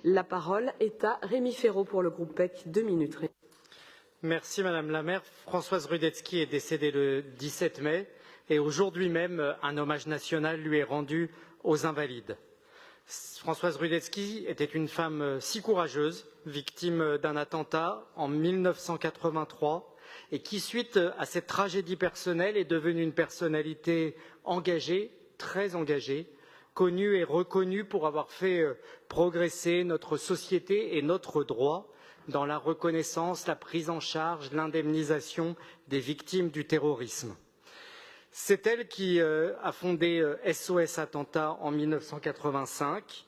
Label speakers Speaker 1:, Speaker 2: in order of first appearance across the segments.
Speaker 1: La parole est à Rémi Féraud pour le groupe PEC. 2 minutes.
Speaker 2: Merci Madame la maire. Françoise Rudetsky est décédée le 17 mai et aujourd'hui même, un hommage national lui est rendu aux Invalides. Françoise Rudetsky était une femme si courageuse, victime d'un attentat en 1983 et qui, suite à cette tragédie personnelle, est devenue une personnalité engagée, très engagée, connue et reconnue pour avoir fait progresser notre société et notre droit dans la reconnaissance, la prise en charge, l'indemnisation des victimes du terrorisme. C'est elle qui a fondé SOS Attentat en 1985,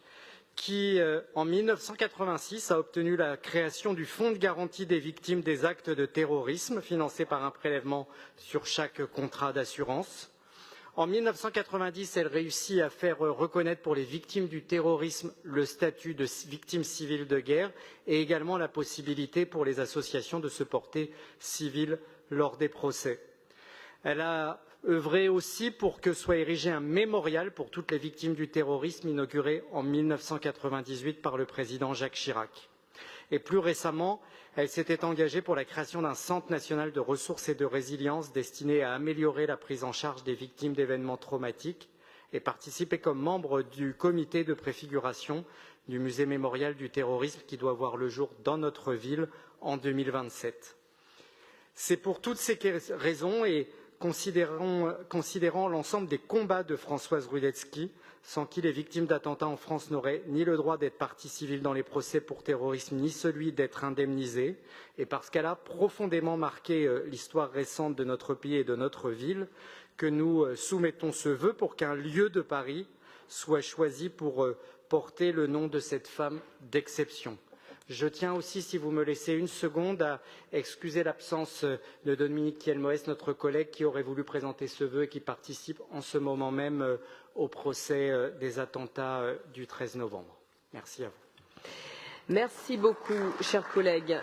Speaker 2: qui en 1986 a obtenu la création du Fonds de garantie des victimes des actes de terrorisme, financé par un prélèvement sur chaque contrat d'assurance. En 1990, elle réussit à faire reconnaître pour les victimes du terrorisme le statut de victime civile de guerre et également la possibilité pour les associations de se porter civiles lors des procès. Elle a œuvré aussi pour que soit érigé un mémorial pour toutes les victimes du terrorisme inauguré en 1998 par le président Jacques Chirac. Et plus récemment, elle s'était engagée pour la création d'un centre national de ressources et de résilience destiné à améliorer la prise en charge des victimes d'événements traumatiques et participait comme membre du comité de préfiguration du musée mémorial du terrorisme qui doit voir le jour dans notre ville en 2027. C'est pour toutes ces raisons et considérant l'ensemble des combats de Françoise Rudetsky, sans qui les victimes d'attentats en France n'auraient ni le droit d'être partie civile dans les procès pour terrorisme, ni celui d'être indemnisées, et parce qu'elle a profondément marqué l'histoire récente de notre pays et de notre ville, que nous soumettons ce vœu pour qu'un lieu de Paris soit choisi pour porter le nom de cette femme d'exception. Je tiens aussi, si vous me laissez une seconde, à excuser l'absence de Dominique Thielmoès, notre collègue qui aurait voulu présenter ce vœu et qui participe en ce moment même au procès des attentats du 13 novembre. Merci à vous.
Speaker 1: Merci beaucoup, chers collègues.